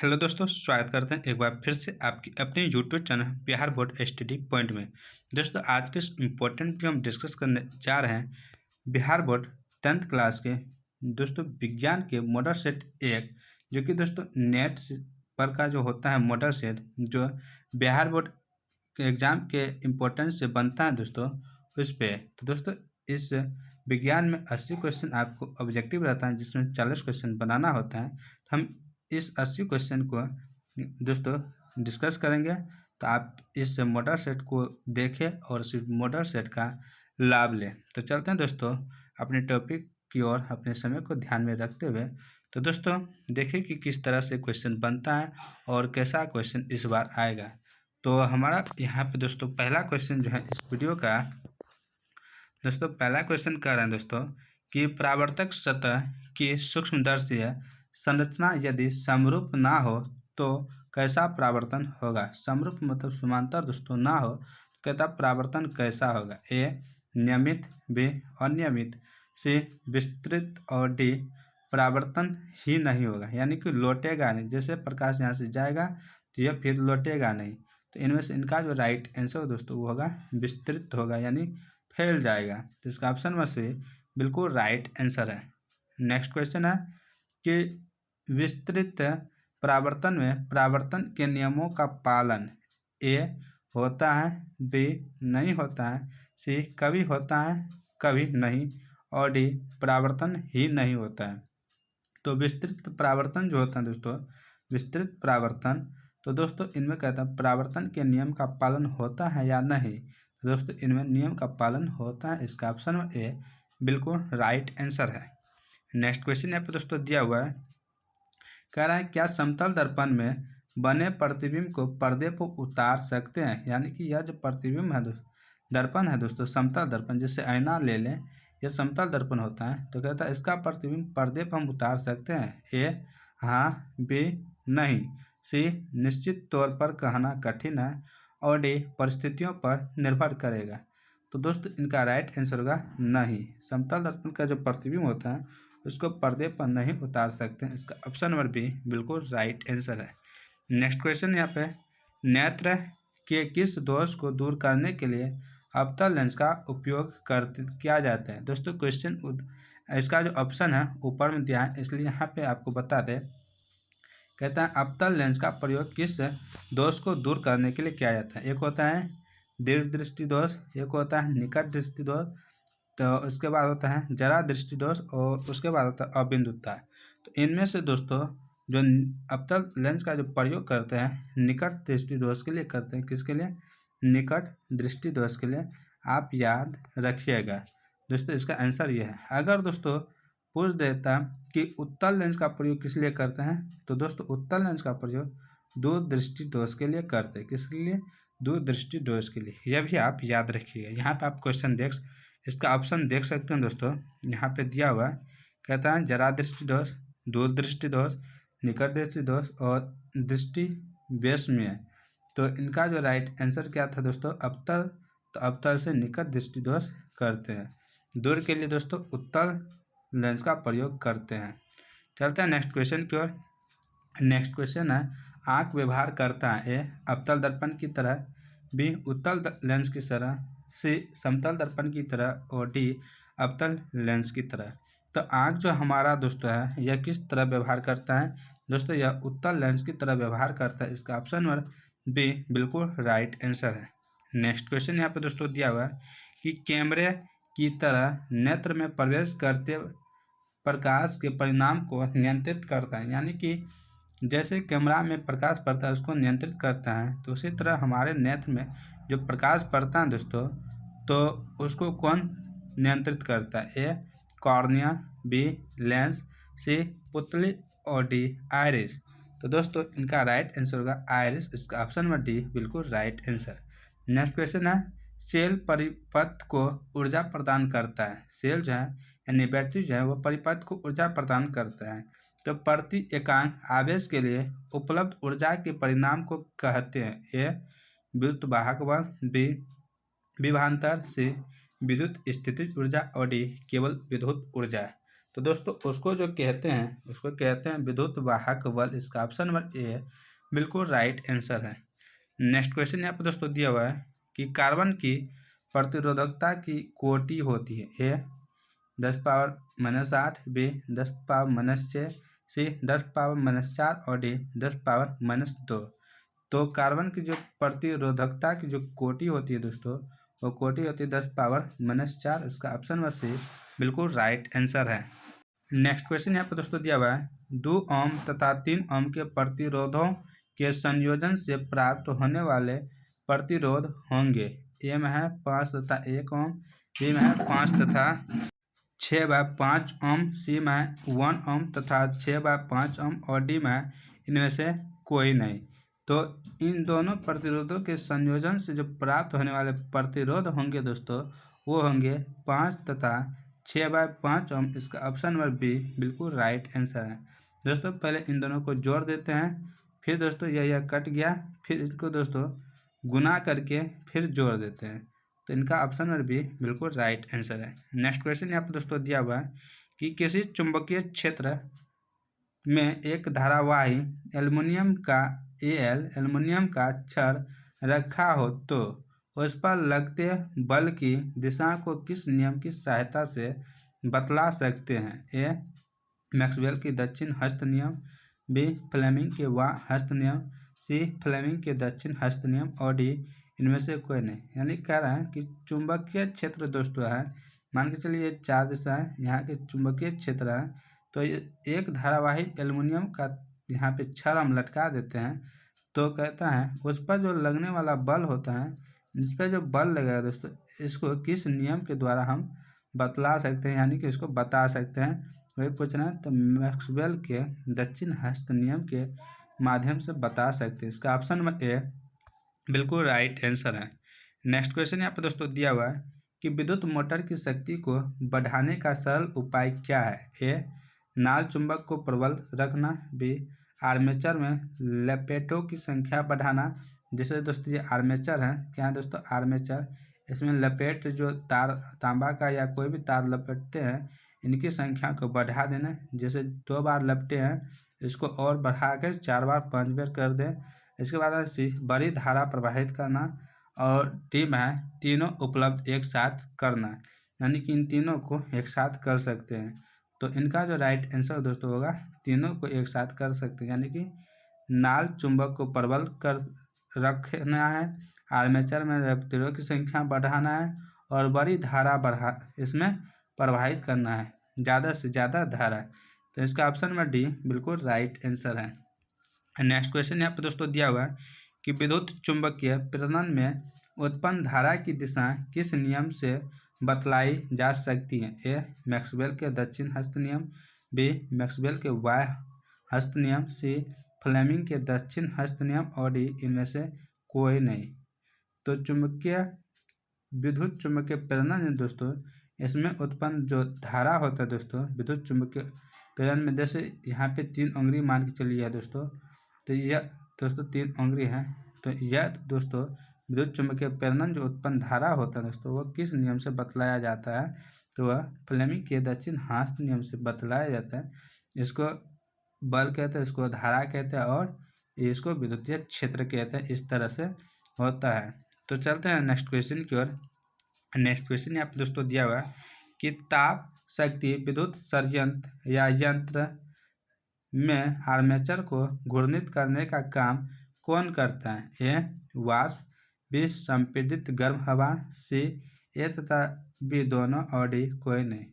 Hello दोस्तों, स्वागत करते हैं एक बार फिर से आपकी अपने YouTube channel Bihar board study point में। दोस्तों, आज के इस इम्पोर्टेंट वीडियो हम डिस्कस करने जा रहे हैं बिहार बोर्ड 10th क्लास के दोस्तों विज्ञान के मॉडल सेट एक, जो कि दोस्तों नेट पर का जो होता है मॉडल सेट, जो बिहार बोर्ड के एग्ज़ाम के इम्पोर्टेंस से बनता है दोस्तों, उस पर। तो दोस्तों, इस विज्ञान में 80 क्वेश्चन आपको ऑब्जेक्टिव रहता है, जिसमें 40 क्वेश्चन बनाना होता है। तो हम इस 80 क्वेश्चन को दोस्तों डिस्कस करेंगे। तो आप इस मॉडल सेट को देखें और इस मॉडल सेट का लाभ लें। तो चलते हैं दोस्तों अपने टॉपिक की ओर, अपने समय को ध्यान में रखते हुए। तो दोस्तों देखिए कि किस तरह से क्वेश्चन बनता है और कैसा क्वेश्चन इस बार आएगा। तो हमारा यहाँ पे दोस्तों पहला क्वेश्चन जो है इस वीडियो का, दोस्तों पहला क्वेश्चन कह रहे हैं दोस्तों कि परावर्तक सतह की सूक्ष्मदर्शीय संरचना यदि समरूप ना हो तो कैसा परावर्तन होगा। समरूप मतलब समांतर दोस्तों ना हो तो कहता परावर्तन कैसा होगा। ए नियमित, बी अनियमित, सी विस्तृत और डी परावर्तन ही नहीं होगा, यानी कि लौटेगा नहीं। जैसे प्रकाश यहाँ से जाएगा तो यह फिर लौटेगा नहीं। तो इनमें से इनका जो राइट आंसर दोस्तों वो होगा विस्तृत होगा, यानी फैल जाएगा। तो इसका ऑप्शन में से बिल्कुल राइट आंसर है। नेक्स्ट क्वेश्चन है कि विस्तृत परावर्तन में परावर्तन के नियमों का पालन ए होता है, बी नहीं होता है, सी कभी होता है कभी नहीं, और डी परावर्तन ही नहीं होता है। तो विस्तृत परावर्तन जो होता है दोस्तों, विस्तृत परावर्तन, तो दोस्तों इनमें कहता है परावर्तन के नियम का पालन होता है या नहीं। तो दोस्तों इनमें नियम का पालन होता है। इसका ऑप्शन में ए बिल्कुल राइट आंसर है। नेक्स्ट क्वेश्चन यहाँ पे दोस्तों दिया हुआ है, कह रहा है क्या समतल दर्पण में बने प्रतिबिंब को पर्दे पर उतार सकते हैं। यानी कि यह जो प्रतिबिंब है दर्पण है दोस्तों, समतल दर्पण, जैसे आईना ले लें, यह समतल दर्पण होता है। तो कहता है इसका प्रतिबिंब पर्दे पर हम उतार सकते हैं। ए हाँ, बी नहीं, सी निश्चित तौर पर कहना कठिन है, और डी परिस्थितियों पर निर्भर करेगा। तो दोस्तों इनका राइट आंसर होगा नहीं। समतल दर्पण का जो प्रतिबिंब होता है उसको पर्दे पर नहीं उतार सकते हैं। इसका ऑप्शन नंबर बी बिल्कुल राइट आंसर है। नेक्स्ट क्वेश्चन यहाँ पे, नेत्र के किस दोष को दूर करने के लिए अवतल लेंस का उपयोग किया जाता है। दोस्तों क्वेश्चन इसका जो ऑप्शन है ऊपर में दिया है, इसलिए यहाँ पे आपको बता दें। कहता है अवतल लेंस का प्रयोग किस दोष को दूर करने के लिए किया जाता है। एक होता है दीर्घ दृष्टि दोष, एक होता है निकट दृष्टि दोष, तो उसके बाद होता है जरा दृष्टि दोष, और उसके बाद होता है अबिंदुता। तो इनमें से दोस्तों जो अवतल लेंस का जो प्रयोग करते हैं निकट दृष्टि दोष के लिए करते हैं। किसके लिए? निकट दृष्टि दोष के लिए। आप याद रखिएगा दोस्तों, इसका आंसर ये है। अगर दोस्तों पूछ देता कि उत्तल लेंस का प्रयोग किस लिए करते हैं, तो दोस्तों उत्तल लेंस का प्रयोग दूर दृष्टि दोष के लिए करते हैं। किसके लिए? दूर दृष्टि दोष के लिए। यह भी आप याद रखिएगा। यहाँ पे आप क्वेश्चन इसका ऑप्शन देख सकते हैं दोस्तों, यहाँ पे दिया हुआ है। कहता है जरा दृष्टि दोष, दूर दृष्टि दोष, निकट दृष्टि दोष और दृष्टि वैषम्य। तो इनका जो राइट आंसर क्या था दोस्तों? अवतल। तो अवतल से निकट दृष्टि दोष करते हैं। दूर के लिए दोस्तों उत्तल लेंस का प्रयोग करते हैं। चलते हैं नेक्स्ट क्वेश्चन की ओर। नेक्स्ट क्वेश्चन है, आँख व्यवहार करता है ए अवतल दर्पण की तरह, बी उत्तल लेंस की तरह, सी समतल दर्पण की तरह, और डी अवतल लेंस की तरह। तो आँख जो हमारा दोस्तों है यह किस तरह व्यवहार करता है दोस्तों? यह उत्तल लेंस की तरह व्यवहार करता है। इसका ऑप्शन नंबर बी बिल्कुल राइट आंसर है। नेक्स्ट क्वेश्चन यहाँ पे दोस्तों दिया हुआ है कि कैमरे की तरह नेत्र में प्रवेश करते प्रकाश के परिणाम को नियंत्रित करता है। यानी कि जैसे कैमरा में प्रकाश पड़ता है उसको नियंत्रित करता है, तो उसी तरह हमारे नेत्र में जो प्रकाश पड़ता है दोस्तों, तो उसको कौन नियंत्रित करता है? ए कॉर्निया, बी लेंस, सी पुतली, और डी आयरिस। तो दोस्तों इनका राइट आंसर होगा आयरिस। इसका ऑप्शन नंबर डी बिल्कुल राइट आंसर। नेक्स्ट क्वेश्चन है, सेल परिपथ को ऊर्जा प्रदान करता है। सेल जो है यानी बैटरी जो है वो परिपथ को ऊर्जा प्रदान करता है। तो प्रति एकांक आवेश के लिए उपलब्ध ऊर्जा के परिणाम को कहते हैं। ए विद्युत वाहक बल, बी विभवांतर, सी विद्युत स्थितिज ऊर्जा, और डी केवल विद्युत ऊर्जा। तो दोस्तों उसको जो कहते हैं उसको कहते हैं विद्युत वाहक बल। इसका ऑप्शन नंबर ए बिल्कुल राइट आंसर है। नेक्स्ट क्वेश्चन यहाँ पर दोस्तों दिया हुआ है कि कार्बन की प्रतिरोधकता की कोटि होती है। ए 10⁻⁻8, बी 10⁻⁻6, सी 10⁻⁻4 और डी 10⁻⁻2। तो कार्बन की जो प्रतिरोधकता की जो कोटि होती है दोस्तों वो कोटि होती है 10⁻⁻4। इसका ऑप्शन नंबर सी बिल्कुल राइट आंसर है। नेक्स्ट क्वेश्चन यहाँ पर दोस्तों दिया हुआ है 2 ओम तथा 3 ओम के प्रतिरोधों के संयोजन से प्राप्त होने वाले प्रतिरोध होंगे। ए में है 5 तथा 1 ओम, बी में है 5 तथा 6/5 ओम, सी में है 1 ओम तथा 6/5 ओम और डी में इनमें से कोई नहीं। तो इन दोनों प्रतिरोधों के संयोजन से जो प्राप्त होने वाले प्रतिरोध होंगे दोस्तों वो होंगे 5 तथा 6/5 ओम। इसका ऑप्शन नंबर बी बिल्कुल राइट आंसर है। दोस्तों पहले इन दोनों को जोड़ देते हैं, फिर दोस्तों यह कट गया, फिर इसको दोस्तों गुना करके फिर जोड़ देते हैं। तो इनका ऑप्शन नंबर बी बिल्कुल राइट आंसर है। नेक्स्ट क्वेश्चन यहाँ पर दोस्तों दिया हुआ है कि किसी चुंबकीय क्षेत्र में एक धारावाही एल्युमिनियम का छड़ रखा हो तो उस पर लगते बल की दिशा को किस नियम की सहायता से बतला सकते हैं। ए मैक्सवेल की दक्षिण हस्त नियम, बी फ्लेमिंग के हस्त नियम, सी फ्लेमिंग के दक्षिण हस्त नियम और डी इनमें से कोई नहीं। यानी कह रहा है कि चुंबकीय क्षेत्र दोस्तों है, मान के चलिए ये 4 दिशाएं यहाँ के चुंबकीय क्षेत्र है। तो ये एक धारावाही एल्युमिनियम का यहाँ पे छड़ हम लटका देते हैं तो कहता है उस पर जो लगने वाला बल होता है, इस पर जो बल लगेगा दोस्तों इसको किस नियम के द्वारा हम बतला सकते हैं, यानी कि इसको बता सकते हैं, वही पूछना है। तो मैक्सवेल के दक्षिण हस्त नियम के माध्यम से बता सकते हैं। इसका ऑप्शन नंबर ए बिल्कुल राइट आंसर है। नेक्स्ट क्वेश्चन यहाँ पर दोस्तों दिया हुआ है कि विद्युत मोटर की शक्ति को बढ़ाने का सरल उपाय क्या है। ए नाल चुंबक को प्रबल रखना, बी आर्मेचर में लपेटों की संख्या बढ़ाना। जैसे दोस्तों ये आर्मेचर है, क्या है दोस्तों आर्मेचर, इसमें लपेट जो तार तांबा का या कोई भी तार लपेटते हैं इनकी संख्या को बढ़ा देना। जैसे 2 बार लपटे हैं इसको और बढ़ा कर 4 बार 5 बार कर दें। इसके बाद सी बड़ी धारा प्रवाहित करना और डी में है तीनों उपलब्ध एक साथ करना, यानी कि इन तीनों को एक साथ कर सकते हैं। तो इनका जो राइट आंसर दोस्तों होगा तीनों को एक साथ कर सकते हैं, यानी कि नाल चुंबक को प्रबल कर रखना है, आर्मेचर में लपेटों की संख्या बढ़ाना है और बड़ी धारा इसमें प्रवाहित करना है, ज़्यादा से ज़्यादा धारा। तो इसका ऑप्शन नंबर डी बिल्कुल राइट आंसर है। नेक्स्ट क्वेश्चन यहाँ पर दोस्तों दिया हुआ है कि विद्युत चुंबकीय प्रेरण में उत्पन्न धारा की दिशा किस नियम से बतलाई जा सकती है। ए मैक्सवेल के दक्षिण हस्त नियम, बी मैक्सवेल के वाय हस्त नियम, सी फ्लेमिंग के दक्षिण हस्त नियम और डी इनमें से कोई नहीं। तो विद्युत चुंबकीय प्रेरण है दोस्तों, इसमें उत्पन्न जो धारा होता है दोस्तों विद्युत चुंबकीय प्रेरण में, जैसे यहाँ पे 3 उंगली मान के चलिए है दोस्तों, तो यह दोस्तों 3 उंगली है। तो यह दोस्तों विद्युत चुंबकीय प्रेरण जो उत्पन्न धारा होता है दोस्तों वो किस नियम से बतलाया जाता है, तो वह फ्लेमिंग के दक्षिण हस्त नियम से बतलाया जाता है। इसको बल कहते हैं, इसको धारा कहते हैं और इसको विद्युतीय क्षेत्र कहते हैं। इस तरह से होता है। तो चलते हैं नेक्स्ट क्वेश्चन की ओर। नेक्स्ट क्वेश्चन यहाँ पे दोस्तों दिया हुआ है कि ताप शक्ति विद्युत संयंत्र या यंत्र में आर्मेचर को घूर्णित करने का काम कौन करता है। ए वाष्प, बी संपीड़ित गर्म हवा, सी ए तथा बी दोनों और डी कोई नहीं।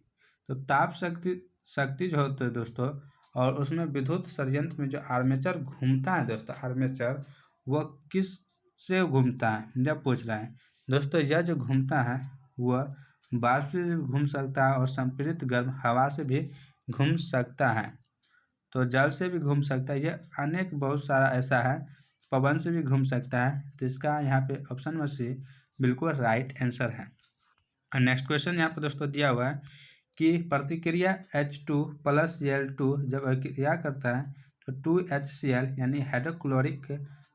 तो ताप शक्ति जो होता है दोस्तों और उसमें विद्युत संयंत्र में जो आर्मेचर घूमता है दोस्तों, आर्मेचर वह किस से घूमता है जब पूछ रहा है दोस्तों। यह जो घूमता है वह वाष्प से भी घूम सकता है और संपीड़ित गर्म हवा से भी घूम सकता है, तो जल से भी घूम सकता है, यह अनेक बहुत सारा ऐसा है, पवन से भी घूम सकता है। तो इसका यहाँ पे ऑप्शन नंबर सी बिल्कुल राइट आंसर है। नेक्स्ट क्वेश्चन यहाँ पे दोस्तों दिया हुआ है कि प्रतिक्रिया H2+Cl2 जब अभिक्रिया करता है तो 2HCl यानी हाइड्रोक्लोरिक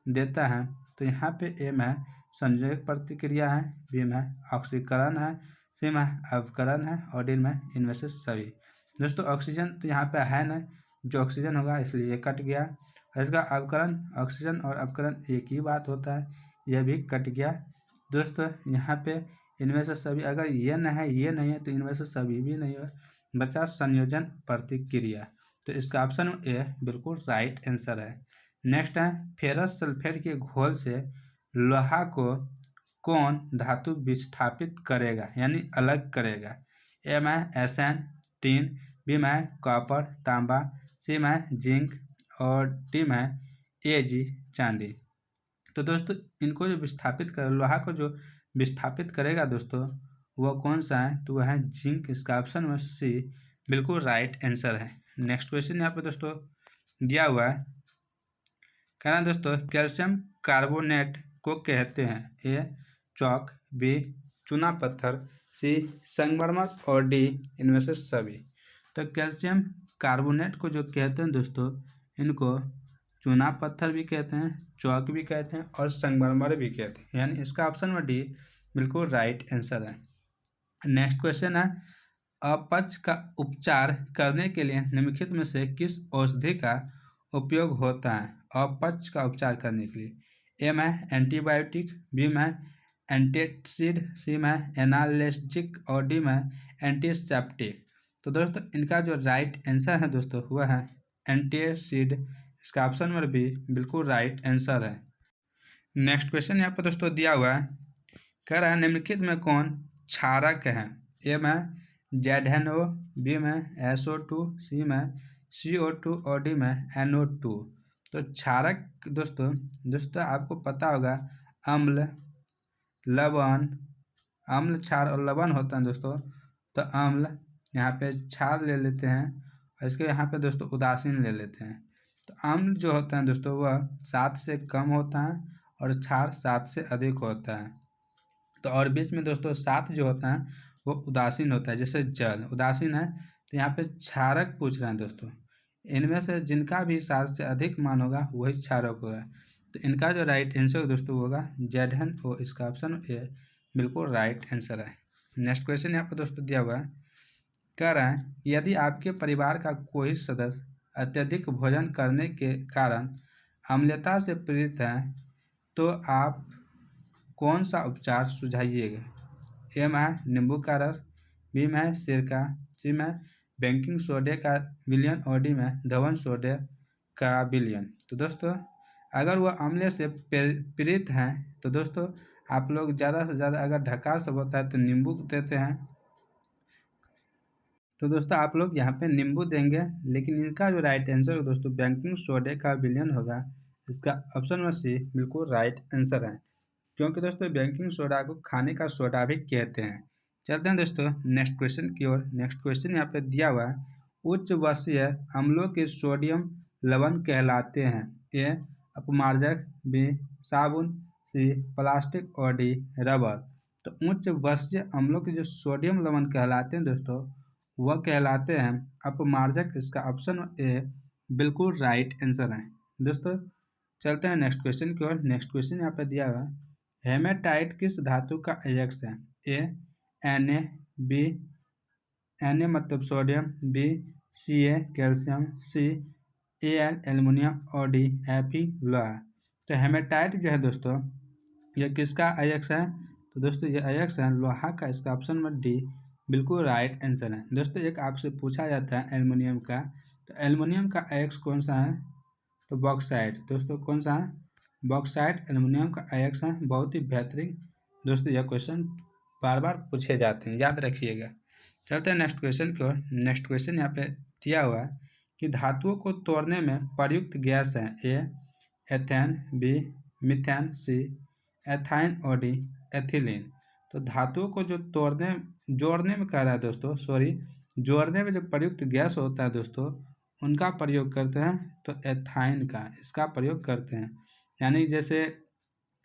देता है। तो यहाँ पे ए में संयोजक प्रतिक्रिया है, बी में ऑक्सीकरण है, सी में अवकरण है और डी में इनमें से सभी। दोस्तों ऑक्सीजन तो यहाँ पे है ना, जो ऑक्सीजन होगा इसलिए ये कट गया। और इसका अवकरण, ऑक्सीजन और अवकरण एक ही बात होता है, यह भी कट गया। दोस्तों यहाँ पे इनमें से सभी, अगर ये न है ये नहीं है तो इनमें से सभी भी नहीं है, बचा संयोजन प्रतिक्रिया। तो इसका ऑप्शन ए बिल्कुल राइट आंसर है। नेक्स्ट है, फेरस सल्फेट के घोल से लोहा को कौन धातु विस्थापित करेगा यानी अलग करेगा? ए में एसएन टीन, बी में कॉपर तांबा, सी में जिंक और डी में एजी चांदी। तो दोस्तों इनको जो विस्थापित कर, लोहा को जो विस्थापित करेगा दोस्तों वह कौन सा है? तो वह है जिंक। इसका ऑप्शन में सी बिल्कुल राइट आंसर है। नेक्स्ट क्वेश्चन यहाँ पे दोस्तों दिया हुआ है, कहना दोस्तों कैल्शियम कार्बोनेट को कहते हैं? ए चौक, बी चूना पत्थर, सी संगमरमर और डी इनमें से सभी। तो कैल्शियम कार्बोनेट को जो कहते हैं दोस्तों, इनको चूना पत्थर भी कहते हैं, चौक भी कहते हैं और संगमरमर भी कहते हैं, यानी इसका ऑप्शन में डी बिल्कुल राइट आंसर है। नेक्स्ट क्वेश्चन है, अपच का उपचार करने के लिए निम्नलिखित में से किस औषधि का उपयोग होता है? अपच का उपचार करने के लिए ए में एंटीबायोटिक, बी में एंटीसिड, सी में एनाल्जेसिक और डी में एंटीसेप्टिक। तो दोस्तों इनका जो राइट आंसर है दोस्तों वह है एंटीसिड। इसका ऑप्शन नंबर बी बिल्कुल राइट आंसर है। नेक्स्ट क्वेश्चन यहाँ पर दोस्तों दिया हुआ है, कह रहा है निम्नलिखित में कौन क्षारक है? ए में ZnO, बी में SO2, सी में CO2 और डी में NO2। तो क्षारक दोस्तों आपको पता होगा अम्ल, लवण, अम्ल, क्षार और लवण होता है दोस्तों। तो अम्ल यहाँ पे क्षार ले लेते हैं और इसके यहाँ पे दोस्तों उदासीन ले लेते हैं। तो अम्ल जो होता है दोस्तों वह 7 से कम होता है और क्षार 7 से अधिक होता है। तो और बीच में दोस्तों 7 जो होता है वो उदासीन होता है, जैसे जल उदासीन है। तो यहाँ पे क्षारक पूछ रहे हैं दोस्तों, इनमें से जिनका भी 7 से अधिक मान होगा वही क्षारक होगा। तो इनका जो राइट आंसर दोस्तों होगा ZnO। इसका ऑप्शन ए बिल्कुल राइट आंसर है। नेक्स्ट क्वेश्चन यहाँ पर दोस्तों दिया हुआ है, कह रहा है यदि आपके परिवार का कोई सदस्य अत्यधिक भोजन करने के कारण अम्लता से पीड़ित है तो आप कौन सा उपचार सुझाइएगा? ए में नींबू का रस, बी में सिरका, सी में बेकिंग सोडे का विलयन और डी में धवन सोडे का विलयन। तो दोस्तों अगर वह अम्ल से पीड़ित हैं तो दोस्तों आप लोग ज़्यादा से ज़्यादा, अगर ढकार सब होता है तो नींबू देते हैं। तो दोस्तों आप लोग यहाँ पे नींबू देंगे, लेकिन इनका जो राइट आंसर है दोस्तों बेकिंग सोडे का विलयन होगा। इसका ऑप्शन में सी बिल्कुल राइट आंसर है, क्योंकि दोस्तों बेकिंग सोडा को खाने का सोडा भी कहते हैं। चलते हैं दोस्तों नेक्स्ट क्वेश्चन की ओर। नेक्स्ट क्वेश्चन यहाँ पे दिया हुआ है, उच्च वर्षीय अम्लों के सोडियम लवण कहलाते हैं? ए अपमार्जक, बी साबुन, सी प्लास्टिक और डी रबर। तो उच्च वर्षीय अम्लों के जो सोडियम लवण कहलाते हैं दोस्तों वह कहलाते हैं अपमार्जक। इसका ऑप्शन ए बिल्कुल राइट आंसर है। दोस्तों चलते हैं नेक्स्ट क्वेश्चन की ओर। नेक्स्ट क्वेश्चन यहाँ पे दिया हुआ है, हेमेटाइट किस धातु का अयस्क है? ए Na, बी Na मतलब सोडियम, बी Ca कैल्शियम, सी Al एल्युमिनियम और डी Fe लोहा। तो हेमेटाइट जो है दोस्तों यह किसका अयस्क है? तो दोस्तों ये अयस्क है लोहा का। इसका ऑप्शन में डी बिल्कुल राइट आंसर है। दोस्तों एक आपसे पूछा जाता है एल्युमिनियम का, तो एल्युमिनियम का अयस्क कौन सा है? तो बॉक्साइट। दोस्तों कौन सा है? बॉक्साइट एल्युमिनियम का अयस्क है। बहुत ही बेहतरीन दोस्तों यह क्वेश्चन बार बार पूछे जाते हैं, याद रखिएगा। चलते हैं नेक्स्ट क्वेश्चन की ओर। नेक्स्ट क्वेश्चन यहाँ पे दिया हुआ है कि धातुओं को तोड़ने में प्रयुक्त गैस है? ए एथेन, बी मीथेन, सी एथाइन और डी एथिलीन। तो धातुओं को जो जोड़ने में कह रहा है दोस्तों, जोड़ने में जो प्रयुक्त गैस होता है दोस्तों उनका प्रयोग करते हैं तो एथाइन का इसका प्रयोग करते हैं। यानी जैसे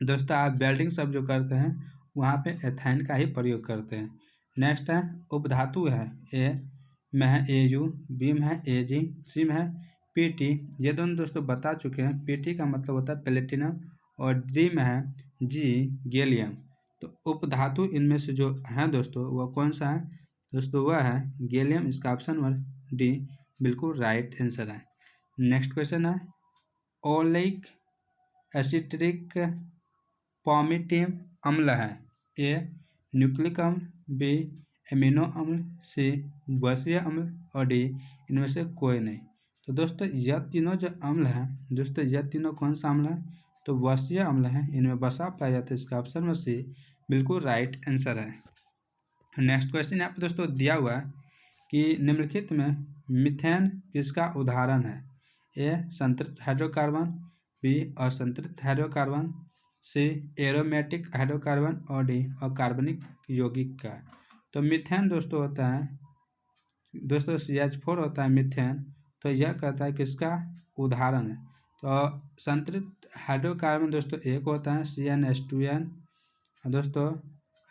दोस्तों आप वेल्डिंग सब जो करते हैं वहाँ पे एथाइन का ही प्रयोग करते हैं। नेक्स्ट है उपधातु है, ए में है Au, बी में है Ag, सी में है Pt। ये दोनों दोस्तों बता चुके हैं। Pt का मतलब होता है प्लेटिनम और डी में है G गैलियम। तो उपधातु इनमें से जो है दोस्तों वह कौन सा है? दोस्तों वह है गैलियम। इसका ऑप्शन नंबर डी बिल्कुल राइट आंसर है। नेक्स्ट क्वेश्चन है ओलिक एसिटिक पॉमिटिम अम्ल है। ए न्यूक्लिक अम्ल, बी एमिनो अम्ल, सी बसीय अम्ल और डी इनमें से कोई नहीं। तो दोस्तों यह तीनों जो अम्ल हैं दोस्तों यह तीनों कौन सा अम्ल है? तो बसीय अम्ल है, इनमें वसा पाया जाता है। इसका ऑप्शन में सी बिल्कुल राइट आंसर है। नेक्स्ट क्वेश्चन यहाँ पे दोस्तों दिया हुआ है कि निम्नलिखित में मीथेन किसका उदाहरण है? ए संतृप्त हाइड्रोकार्बन, बी असंतृप्त हाइड्रोकार्बन, सी एरोमेटिक हाइड्रोकार्बन और डी अकार्बनिक यौगिक का। तो मीथेन दोस्तों होता है दोस्तों CH4 होता है मीथेन। तो यह कहता है किसका उदाहरण है? तो संतृप्त हाइड्रोकार्बन दोस्तों एक होता है CnH2n दोस्तों।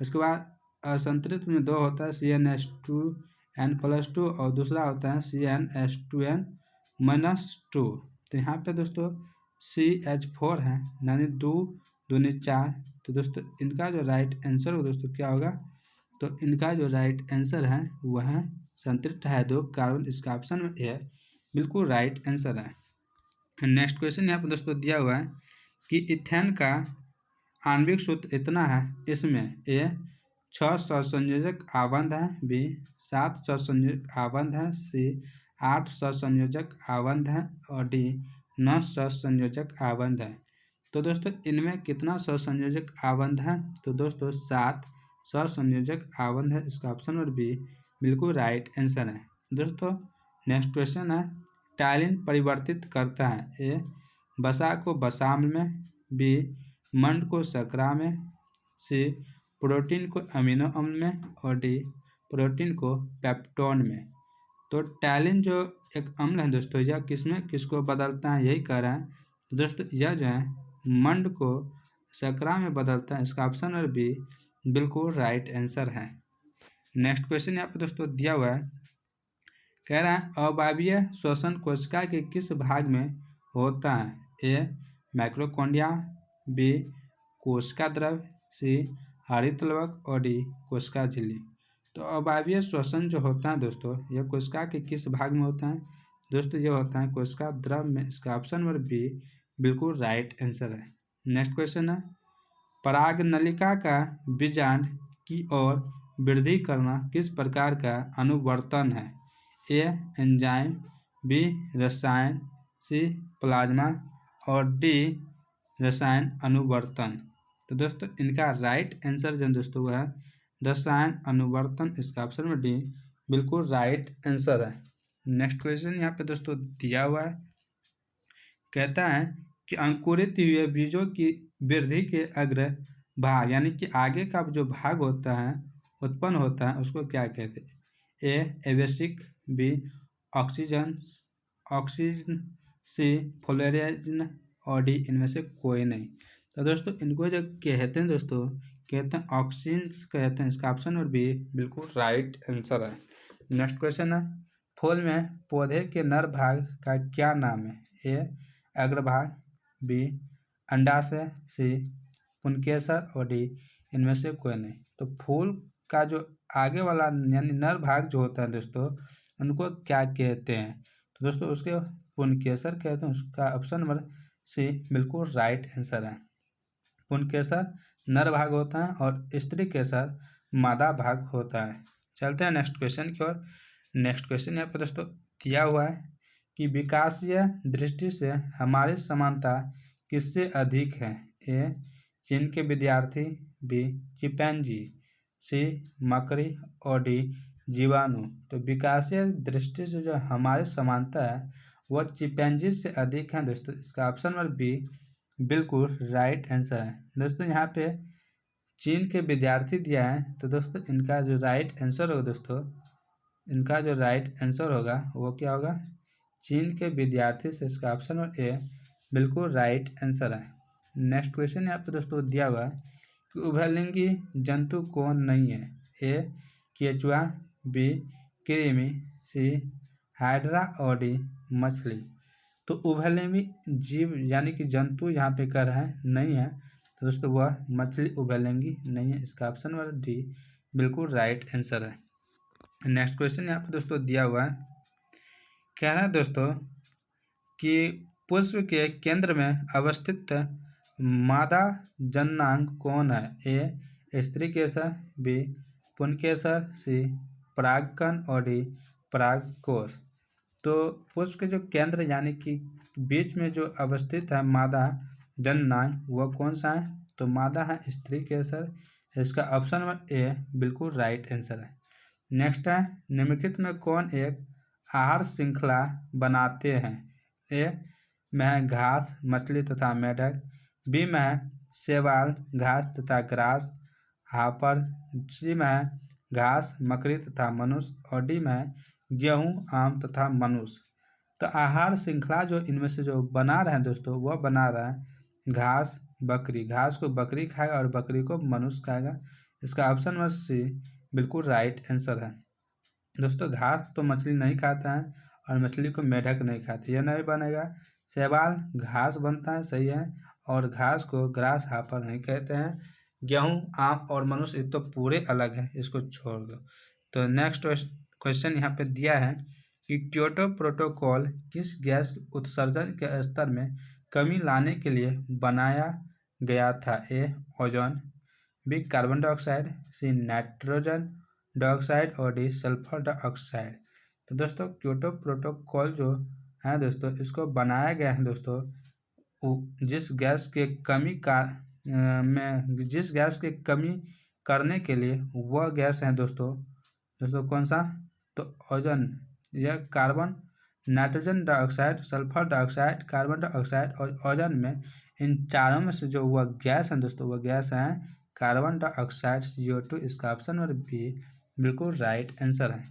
इसके बाद असंतृप्त में दो होता है CnH2n+2 और दूसरा होता है CnH2n-2। तो यहाँ पे दोस्तों CH4 है यानी 2 दूनी 4। तो दोस्तों इनका जो राइट आंसर हो दोस्तों क्या होगा? तो इनका जो राइट आंसर है वह है संतृप्त हाइड्रोकार्बन। इसका ऑप्शन में ए बिल्कुल राइट आंसर है। नेक्स्ट क्वेश्चन यहाँ पर दोस्तों दिया हुआ है कि इथेन का आणविक सूत्र इतना है, इसमें ए 6 सहसंयोजक आबंध है, बी 7 सहसंयोजक आबंध है, सी 8 सहसंयोजक आबंध है और डी 9 सहसंयोजक आबंध है। तो दोस्तों इनमें कितना सहसंयोजक आबंध है? तो दोस्तों 7 सहसंयोजक आबंध है। इसका ऑप्शन नंबर बी बिल्कुल राइट आंसर है। दोस्तों नेक्स्ट क्वेश्चन है टाइलिन परिवर्तित करता है। ए वसा को वसाम्ल में, बी मंड को शर्करा में, सी प्रोटीन को अमीनो अम्ल में और डी प्रोटीन को पेप्टोन में। तो टैलिन जो एक अम्ल है दोस्तों यह किसको बदलता है यही कह रहा है। तो दोस्तों यह जो है मंड को शर्करा में बदलता है। इसका ऑप्शन नंबर बी बिल्कुल राइट आंसर है। नेक्स्ट क्वेश्चन यहाँ पे दोस्तों दिया हुआ है, कह रहा है अवायवीय श्वसन कोशिका के किस भाग में होता है? ए माइक्रोकॉन्ड्रिया, बी कोशिका द्रव, सी हरितलवक और डी कोशिका झिल्ली। तो अवायवीय श्वसन जो होता है दोस्तों यह कोशिका के किस भाग में होता है? दोस्तों यह होता है कोशिका द्रव में। इसका ऑप्शन नंबर बी बिल्कुल राइट आंसर है। नेक्स्ट क्वेश्चन है परागनलिका का बीजांड की ओर वृद्धि करना किस प्रकार का अनुवर्तन है? ए एंजाइम, बी रसायन, सी प्लाज्मा और डी रसायन अनुवर्तन। तो दोस्तों इनका राइट आंसर जो दोस्तों वह है रसायन अनुवर्तन। इसका ऑप्शन में डी बिल्कुल राइट आंसर है। नेक्स्ट क्वेश्चन यहाँ पे दोस्तों दिया हुआ है, कहता है कि अंकुरित हुए बीजों की वृद्धि के अग्र भाग यानी कि आगे का जो भाग होता है उत्पन्न होता है उसको क्या कहते हैं? ए एवेसिक, बी ऑक्सीजन, सी फ्लोरेजन और डी इनमें से कोई नहीं। तो दोस्तों इनको जो कहते हैं दोस्तों कहते हैं ऑक्सीजन कहते हैं। इसका ऑप्शन और बी बिल्कुल राइट आंसर है। नेक्स्ट क्वेश्चन है फूल में पौधे के नर भाग का क्या नाम है? ए अग्रभाग, बी अंडाशय, सी पुंकेसर और डी इनमें से कोई नहीं। तो फूल का जो आगे वाला यानी नर भाग जो होता है दोस्तों उनको क्या कहते हैं? तो दोस्तों उसके पुंकेसर कहते हैं। उसका ऑप्शन नंबर सी बिल्कुल राइट आंसर है। पुंकेसर नर भाग होता है और स्त्री केसर मादा भाग होता है। चलते हैं नेक्स्ट क्वेश्चन की ओर। नेक्स्ट क्वेश्चन यहाँ पर दोस्तों दिया हुआ है कि विकासीय दृष्टि से हमारी समानता किससे अधिक है? ए चीन के विद्यार्थी, बी चिंपैंजी, सी मकड़ी और डी जीवाणु। तो विकासीय दृष्टि से जो हमारी समानता है वह चिंपैंजी से अधिक है दोस्तों। इसका ऑप्शन नंबर बी बिल्कुल राइट आंसर है। दोस्तों यहाँ पे चीन के विद्यार्थी दिया है तो दोस्तों इनका जो राइट आंसर होगा दोस्तों इनका जो राइट आंसर होगा वो क्या होगा? चीन के विद्यार्थी से। इसका ऑप्शन नंबर ए बिल्कुल राइट आंसर है। नेक्स्ट क्वेश्चन यहाँ पे दोस्तों दिया हुआ है कि उभयलिंगी जंतु कौन नहीं है? ए केचुआ, बी कृमि, सी हाइड्रा और डी मछली। तो उभयलिंगी जीव यानी कि जंतु यहाँ पे कर है नहीं है तो दोस्तों वह मछली उभयलिंगी नहीं है। इसका ऑप्शन नंबर डी बिल्कुल राइट आंसर है। नेक्स्ट क्वेश्चन यहाँ पे दोस्तों दिया हुआ है कह रहे हैं दोस्तों कि पुष्प के केंद्र में अवस्थित मादा जननांग कौन है? ए स्त्री केसर, बी पुंकेसर, सी परागकण और डी परागकोश। तो पुष्प के जो केंद्र यानी कि बीच में जो अवस्थित है मादा जननांग वह कौन सा है? तो मादा है स्त्री केसर। इसका ऑप्शन नंबर ए बिल्कुल राइट आंसर है। नेक्स्ट है निम्नलिखित में कौन एक आहार श्रृंखला बनाते हैं? ए में है घास, मछली तथा मेढक, बी में है शैवाल, घास तथा ग्रास हापर, सी में है घास, मकड़ी तथा मनुष्य और डी में है गेहूँ, आम तथा मनुष्य। तो आहार श्रृंखला जो इनमें से जो बना रहे हैं दोस्तों वह बना रहा है घास बकरी। घास को बकरी खाएगा और बकरी को मनुष्य खाएगा। इसका ऑप्शन नंबर सी बिल्कुल राइट आंसर है। दोस्तों घास तो मछली नहीं खाता है और मछली को मेढक नहीं खाती, यह नहीं बनेगा। शैवाल घास बनता है, सही है, और घास को ग्रास हापर नहीं कहते हैं। गेहूँ, आम और मनुष्य ये तो पूरे अलग है, इसको छोड़ दो। तो नेक्स्ट क्वेश्चन यहाँ पे दिया है कि क्योटो प्रोटोकॉल किस गैस उत्सर्जन के स्तर में कमी लाने के लिए बनाया गया था? A ozone, B carbon dioxide, C nitrogen dioxide और डी सल्फर डाइऑक्साइड। तो दोस्तों क्योटो प्रोटोकॉल जो है दोस्तों इसको बनाया गया है दोस्तों जिस गैस के कमी का जिस गैस की कमी करने के लिए वह गैस है दोस्तों कौन सा? तो ओजोन, यह carbon, nitrogen dioxide, sulphur dioxide, carbon dioxide और ओजोन में इन चारों में से जो वह गैस है दोस्तों वह गैस है कार्बन डाइऑक्साइड CO2। इसका ऑप्शन नंबर बी बिल्कुल राइट आंसर है।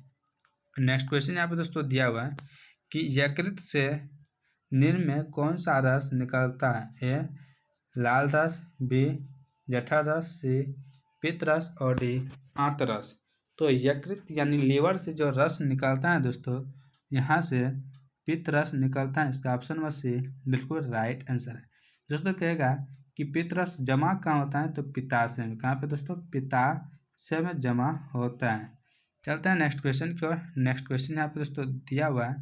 नेक्स्ट क्वेश्चन यहाँ पे दोस्तों दिया हुआ है कि यकृत से निम्न में कौन सा रस निकलता है? ए लाल रस, बी जठर रस, सी पित्त रस और डी आंत रस। तो यकृत यानी लीवर से जो रस निकलता है दोस्तों यहाँ से पित्त रस निकलता है। इसका ऑप्शन नंबर सी बिल्कुल राइट आंसर है। दोस्तों कहेगा कि पित्त रस जमा कहाँ होता है? तो पित्ताशय में। कहाँ पे दोस्तों? पित्ताशय में जमा होता है। चलते हैं नेक्स्ट क्वेश्चन की ओर। नेक्स्ट क्वेश्चन यहाँ पे दोस्तों दिया हुआ है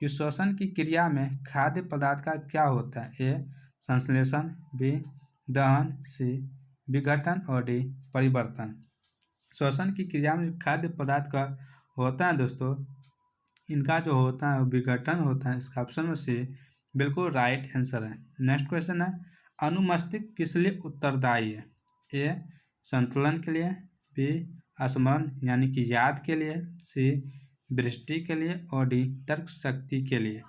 कि श्वसन की क्रिया में खाद्य पदार्थ का क्या होता है? ए संश्लेषण, बी दहन, सी विघटन और डी परिवर्तन। श्वसन की क्रिया में खाद्य पदार्थ का होता है दोस्तों इनका जो होता है विघटन होता है। इसका ऑप्शन में से बिल्कुल राइट आंसर है। नेक्स्ट क्वेश्चन है अनुमस्तिष्क किस लिए उत्तरदायी है? ए संतुलन के लिए, बी स्मरण यानी कि याद के लिए, सी दृष्टि के लिए और डी तर्क शक्ति के लिए।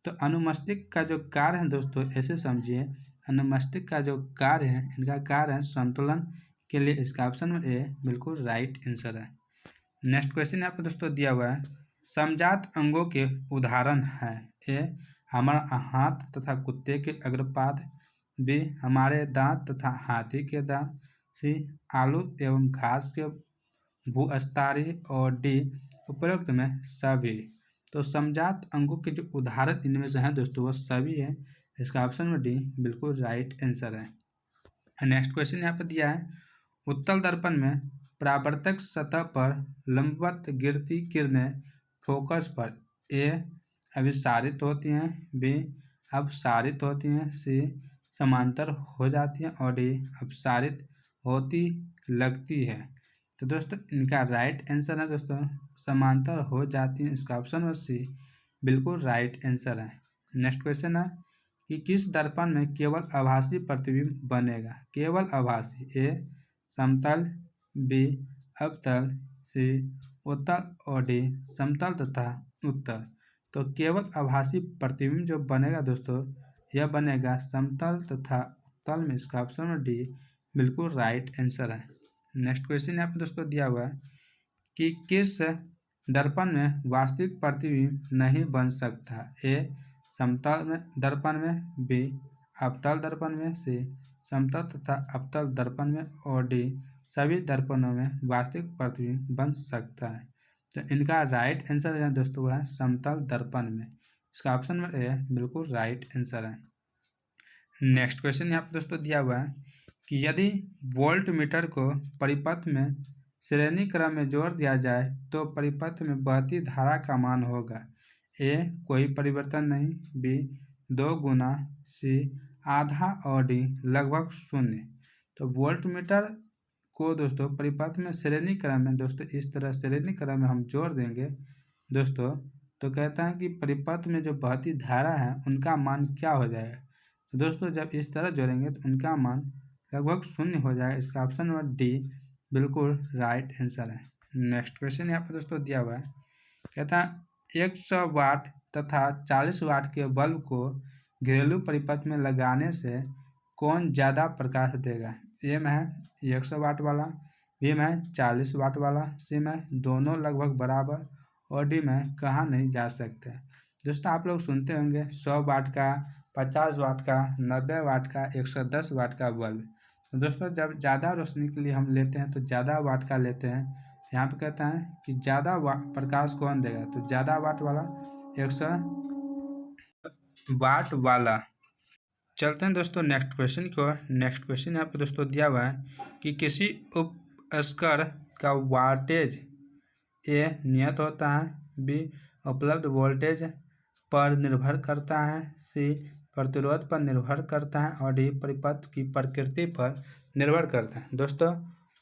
तो अनुमस्तिष्क का जो कार्य है दोस्तों ऐसे समझिए अनुमस्तिष्क का जो कार्य है इनका कार्य है संतुलन के लिए। इसका ऑप्शन में ए बिल्कुल राइट आंसर है। नेक्स्ट क्वेश्चन यहाँ पर दोस्तों दिया हुआ है समजात अंगों के उदाहरण है। ए हमारा हाथ तथा कुत्ते के अग्रपाद, बी हमारे दांत तथा हाथी के दांत, सी आलू एवं घास के भूस्तरीय और डी उपरोक्त में सभी। तो समजात अंगों के जो उदाहरण इनमें से हैं दोस्तों वो सभी है। इसका ऑप्शन में डी बिल्कुल राइट आंसर है। नेक्स्ट क्वेश्चन यहाँ पर दिया है उत्तल दर्पण में परावर्तक सतह पर लंबवत गिरती किरणें फोकस पर ए अभिसारित होती हैं, बी अपसारित होती हैं, सी समांतर हो जाती हैं और डी अपसारित होती लगती है। तो दोस्तों इनका राइट आंसर है दोस्तों समांतर हो जाती हैं। इसका ऑप्शन नंबर सी बिल्कुल राइट आंसर है। नेक्स्ट क्वेश्चन है कि किस दर्पण में केवल आभासी प्रतिबिंब बनेगा? केवल आभासी। ए समतल, बी अवतल, सी उत्तल और डी समतल तथा उत्तल। तो केवल आभासी प्रतिबिंब जो बनेगा दोस्तों यह बनेगा समतल तथा उत्तल में। इसका ऑप्शन नंबर डी बिल्कुल राइट आंसर है। नेक्स्ट क्वेश्चन यहाँ पे दोस्तों दिया हुआ है कि किस दर्पण में वास्तविक प्रतिबिंब नहीं बन सकता? ए समतल में दर्पण में, बी अवतल दर्पण में, सी समतल तथा अवतल दर्पण में और डी सभी दर्पणों में वास्तविक प्रतिबिंब बन सकता है। तो इनका राइट आंसर है दोस्तों है समतल दर्पण में। इसका ऑप्शन नंबर ए बिल्कुल राइट आंसर है। नेक्स्ट क्वेश्चन यहाँ पर दोस्तों दिया हुआ है कि यदि वोल्ट मीटर को परिपथ में श्रेणी क्रम में जोड़ दिया जाए तो परिपथ में बहती धारा का मान होगा। ए कोई परिवर्तन नहीं, बी 2 गुना, सी आधा और डी लगभग शून्य। तो वोल्ट मीटर को दोस्तों परिपथ में श्रेणी क्रम में दोस्तों इस तरह श्रेणी क्रम में हम जोड़ देंगे दोस्तों, तो कहता है कि परिपथ में जो बहती धारा है उनका मान क्या हो जाएगा। तो दोस्तों जब इस तरह जोड़ेंगे तो उनका मान लगभग शून्य हो जाएगा। इसका ऑप्शन नंबर डी बिल्कुल राइट आंसर है। नेक्स्ट क्वेश्चन यहाँ पर दोस्तों दिया हुआ है, कहता है 100 वाट तथा 40 वाट के बल्ब को घरेलू परिपथ में लगाने से कौन ज़्यादा प्रकाश देगा। ए में है 100 वाट वाला, बी में 40 वाट वाला, सी में दोनों लगभग बराबर और डी में कहाँ नहीं जा सकते। दोस्तों आप लोग सुनते होंगे 100 वाट का, 50 वाट का, 90 वाट का, 110 वाट का बल्ब। तो दोस्तों जब ज़्यादा रोशनी के लिए हम लेते हैं तो ज़्यादा वाट का लेते हैं। यहाँ पे कहता है कि ज़्यादा प्रकाश कौन देगा, तो ज़्यादा वाट वाला 100 वाट वाला। चलते हैं दोस्तों नेक्स्ट क्वेश्चन की ओर। नेक्स्ट क्वेश्चन यहाँ पे दोस्तों दिया हुआ है कि किसी उपस्कर का वाटेज ए नियत होता है, बी उपलब्ध वोल्टेज पर निर्भर करता है, सी प्रतिरोध पर निर्भर करता है और डी परिपथ की प्रकृति पर निर्भर करता है। दोस्तों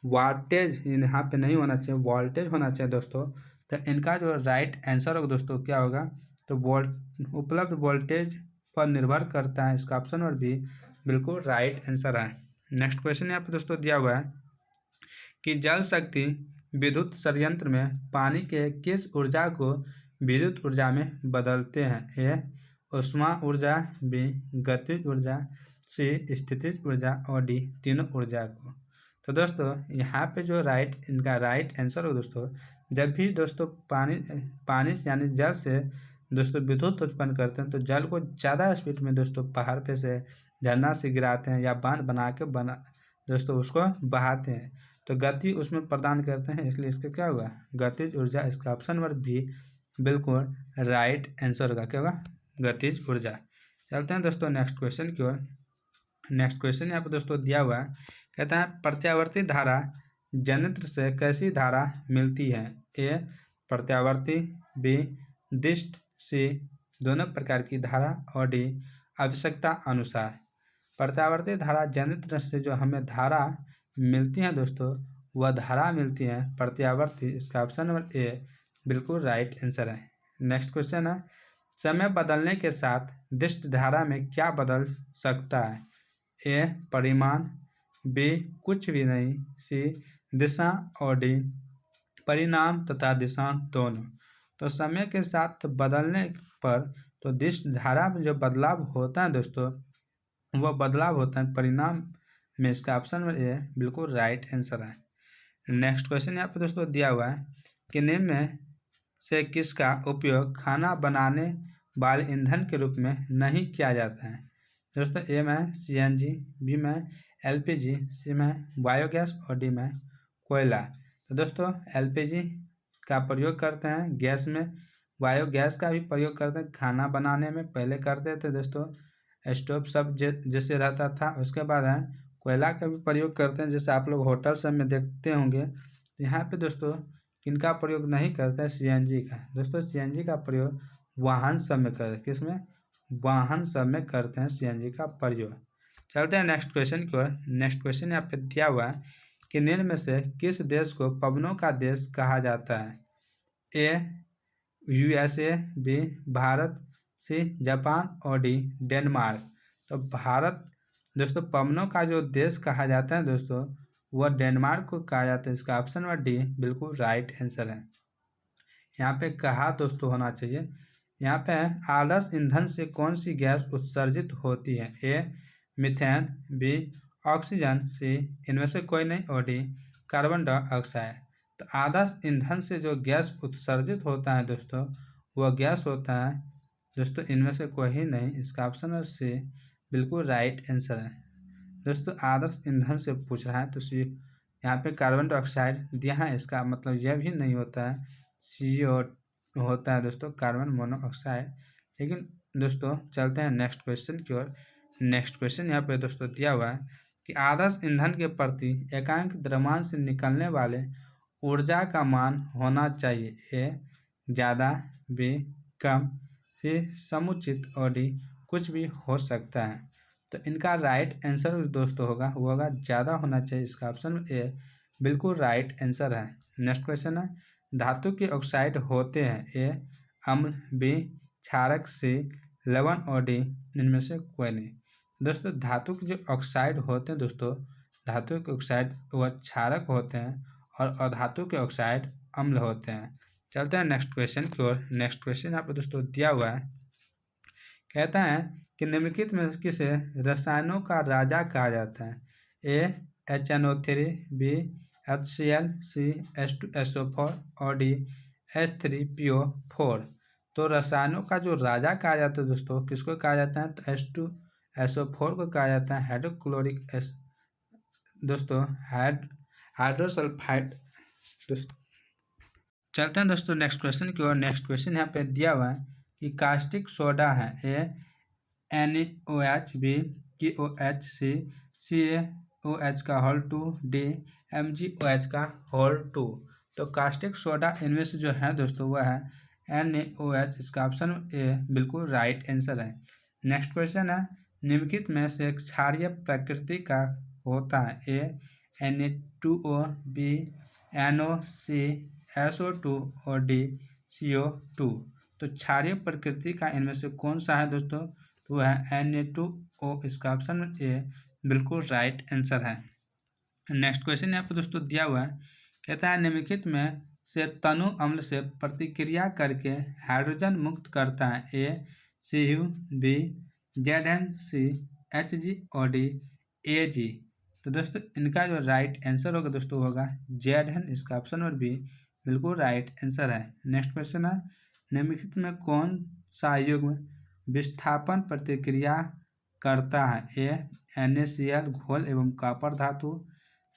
वाटेज यहाँ पे नहीं होना चाहिए, वोल्टेज होना चाहिए दोस्तों। तो इनका जो राइट आंसर होगा दोस्तों क्या होगा, तो उपलब्ध वोल्टेज पर निर्भर करता है। इसका ऑप्शन और भी बिल्कुल राइट आंसर है। नेक्स्ट क्वेश्चन यहाँ पे दोस्तों दिया हुआ है कि जल शक्ति विद्युत संयंत्र में पानी के किस ऊर्जा को विद्युत ऊर्जा में बदलते हैं। ए ऊष्मा ऊर्जा, बी गतिज ऊर्जा, सी स्थितिज ऊर्जा और डी तीनों ऊर्जा को। तो दोस्तों यहाँ पे जो इनका राइट आंसर हो दोस्तों, जब भी दोस्तों पानी से यानी जल से दोस्तों विद्युत उत्पन्न करते हैं तो जल को ज़्यादा स्पीड में दोस्तों पहाड़ पे से झरना से गिराते हैं या बांध बना के दोस्तों उसको बहाते हैं, तो गति उसमें प्रदान करते हैं, इसलिए इसका क्या होगा गतिज ऊर्जा। इसका ऑप्शन नंबर बी बिल्कुल राइट आंसर होगा, क्या होगा गतिज ऊर्जा। चलते हैं दोस्तों नेक्स्ट क्वेश्चन की ओर। नेक्स्ट क्वेश्चन यहाँ पर दोस्तों दिया हुआ है, कहता है प्रत्यावर्ती धारा जनित्र से कैसी धारा मिलती है। ए प्रत्यावर्ती, बी दिष्ट, सी दोनों प्रकार की धारा और डी आवश्यकता अनुसार। प्रत्यावर्ती धारा जनित्र से जो हमें धारा मिलती है दोस्तों वह धारा मिलती है प्रत्यावर्ती। इसका ऑप्शन नंबर ए बिल्कुल राइट आंसर है। नेक्स्ट क्वेश्चन है, समय बदलने के साथ दिष्ट धारा में क्या बदल सकता है। ए परिमाण, बी कुछ भी नहीं, सी दिशा और डी परिणाम तथा दिशा दोनों। तो समय के साथ बदलने पर तो दिष्ट धारा में जो बदलाव होता है दोस्तों वह बदलाव होता है परिणाम में। इसका ऑप्शन नंबर ए बिल्कुल राइट आंसर है। नेक्स्ट क्वेश्चन यहाँ पे दोस्तों दिया हुआ है कि निम्न में से किसका उपयोग खाना बनाने वाले ईंधन के रूप में नहीं किया जाता है। दोस्तों ए में CNG, बी में LPG, सी में बायोगैस और डी में कोयला। तो दोस्तों LPG का प्रयोग करते हैं गैस में, बायोगैस का भी प्रयोग करते हैं खाना बनाने में, पहले करते थे दोस्तों स्टोव सब जैसे रहता था। उसके बाद है कोयला का भी प्रयोग करते हैं, जैसे आप लोग होटल सब में देखते होंगे। तो यहाँ पे दोस्तों किनका प्रयोग नहीं करते हैं, CNG का। दोस्तों CNG का प्रयोग वाहन सब में करते हैं, किसमें वाहन सब में करते हैं CNG का प्रयोग। चलते हैं नेक्स्ट क्वेश्चन की ओर। नेक्स्ट क्वेश्चन यहाँ पे दिया हुआ है कि निम्न में से किस देश को पवनों का देश कहा जाता है। A USA, B Bharat, C Japan और डी डेनमार्क। तो भारत दोस्तों पवनों का जो देश कहा जाता है दोस्तों वह डेनमार्क को कहा जाता है। इसका ऑप्शन नंबर डी बिल्कुल राइट आंसर है। यहाँ पे कहा दोस्तों होना चाहिए, यहाँ पे आदर्श ईंधन से कौन सी गैस उत्सर्जित होती है। ए मीथेन, बी ऑक्सीजन, सी इनमें से कोई नहीं और डी कार्बन डाइऑक्साइड। तो आदर्श ईंधन से जो गैस उत्सर्जित होता है दोस्तों वह गैस होता है दोस्तों इनमें से कोई ही नहीं। इसका ऑप्शन नंबर सी बिल्कुल राइट आंसर है। दोस्तों आदर्श ईंधन से पूछ रहा है तो सी यहाँ पे कार्बन डाइऑक्साइड दिया है, इसका मतलब यह भी नहीं होता है CO होता है दोस्तों कार्बन मोनोऑक्साइड। लेकिन दोस्तों चलते हैं नेक्स्ट क्वेश्चन की ओर। नेक्स्ट क्वेश्चन यहाँ पे दोस्तों दिया हुआ है कि आदर्श ईंधन के प्रति एकांक द्रव्यमान से निकलने वाले ऊर्जा का मान होना चाहिए। ए ज़्यादा, बी कम, सी समुचित और डी कुछ भी हो सकता है। तो इनका राइट आंसर दोस्तों होगा वो होगा ज़्यादा होना चाहिए। इसका ऑप्शन ए बिल्कुल राइट आंसर है। नेक्स्ट क्वेश्चन है, धातु के ऑक्साइड होते हैं ए अम्ल, बी क्षारक, सी लवण और डी इनमें से कोई नहीं। दोस्तों धातु के जो ऑक्साइड होते हैं दोस्तों, धातु के ऑक्साइड वह क्षारक होते हैं और अधातु के ऑक्साइड अम्ल होते हैं। चलते हैं नेक्स्ट क्वेश्चन की ओर। नेक्स्ट क्वेश्चन यहाँ पर दोस्तों दिया हुआ है, कहता है कि निम्नलिखित में किसे रसायनों का राजा कहा जाता है। ए HNO3, बी HCl, सी H2SO4 और डी H3PO4। तो रसायनों का जो राजा कहा जाता है दोस्तों किसको कहा जाता है, तो H2SO4 को कहा जाता है हाइड्रोक्लोरिक दोस्तों हाइड्रोसल्फाइड। चलते हैं दोस्तों नेक्स्ट क्वेश्चन की ओर। नेक्स्ट क्वेश्चन यहाँ पे दिया हुआ है कि कास्टिक सोडा है ए NaOH, बी KOH, सी CaOH का होल 2, डी MgOH का होल 2। तो कास्टिक सोडा इनमें से जो है दोस्तों वह है NaOH। इसका ऑप्शन ए बिल्कुल राइट आंसर है। नेक्स्ट क्वेश्चन है, निम्नलिखित में से क्षारीय प्रकृति का होता है ए Na2O, बी NO, सी SO2 और डी CO2। तो क्षारीय प्रकृति का इनमें से कौन सा है दोस्तों, तो वह है Na2O। इसका ऑप्शन ए बिल्कुल राइट आंसर है। नेक्स्ट क्वेश्चन यहाँ पर दोस्तों दिया हुआ है, कहता है निम्नलिखित में से तनु अम्ल से प्रतिक्रिया करके हाइड्रोजन मुक्त करता है ए Cu, बी Zn, सी Hg और डी Ag। तो दोस्तों इनका जो राइट आंसर होगा दोस्तों होगा Zn। इसका ऑप्शन नंबर बी बिल्कुल राइट आंसर है। नेक्स्ट क्वेश्चन है, निम्नलिखित में कौन सा युग्म विस्थापन प्रतिक्रिया करता है ए NaCl घोल एवं कॉपर धातु,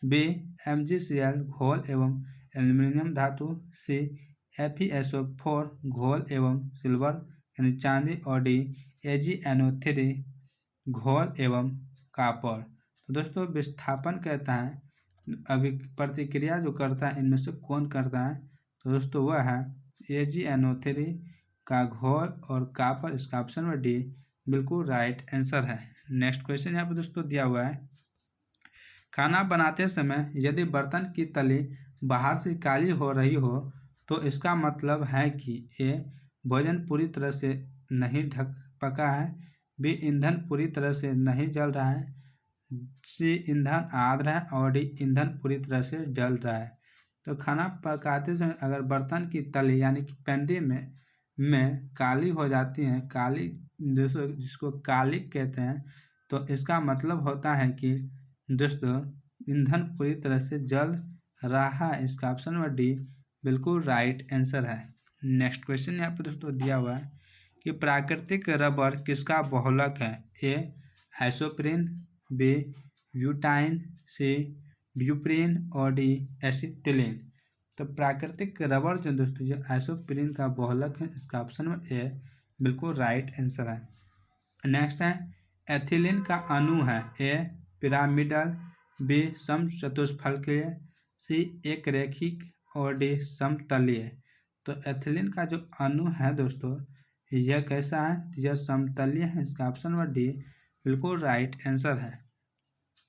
बी MgCl घोल एवं एल्यूमिनियम धातु, सी FeSO4 घोल एवं सिल्वर यानी चांदी और डी AgNO3 घोल एवं कॉपर। तो दोस्तों विस्थापन कहता है अभी प्रतिक्रिया जो करता है इनमें से कौन करता है, तो दोस्तों वह है AgNO3 का घोल और कॉपर। इसका ऑप्शन में डी बिल्कुल राइट आंसर है। नेक्स्ट क्वेश्चन यहाँ पर दोस्तों दिया हुआ है, खाना बनाते समय यदि बर्तन की तली बाहर से काली हो रही हो तो इसका मतलब है कि ए भोजन पूरी तरह से नहीं ढक पका है, बी ईंधन पूरी तरह से नहीं जल रहा है, सी ईंधन आद्र है और डी ईंधन पूरी तरह से जल रहा है। तो खाना पकाते समय अगर बर्तन की तली यानी कि पेंदे में काली हो जाती है, काली जिसको कालिक कहते हैं, तो इसका मतलब होता है कि दोस्तों ईंधन पूरी तरह से जल रहा है। इसका ऑप्शन नंबर डी बिल्कुल राइट आंसर है। नेक्स्ट क्वेश्चन यहाँ पर दोस्तों दिया हुआ है कि प्राकृतिक रबर किसका बहुलक है ए आइसोप्रीन, बी ब्यूटाइन, सी ब्यूप्रीन और डी एसिटिलीन। तो प्राकृतिक रबर जो दोस्तों जो आइसोप्रीन का बहुलक है, इसका ऑप्शन नंबर ए बिल्कुल राइट आंसर है। नेक्स्ट है एथिलीन का अणु है ए पिरामिडल, बी समचतुष्फलकीय, सी एक रेखिक और डी समतलीय। तो एथिलीन का जो अणु है दोस्तों यह कैसा है, यह समतलीय है। इसका ऑप्शन नंबर डी बिल्कुल राइट आंसर है।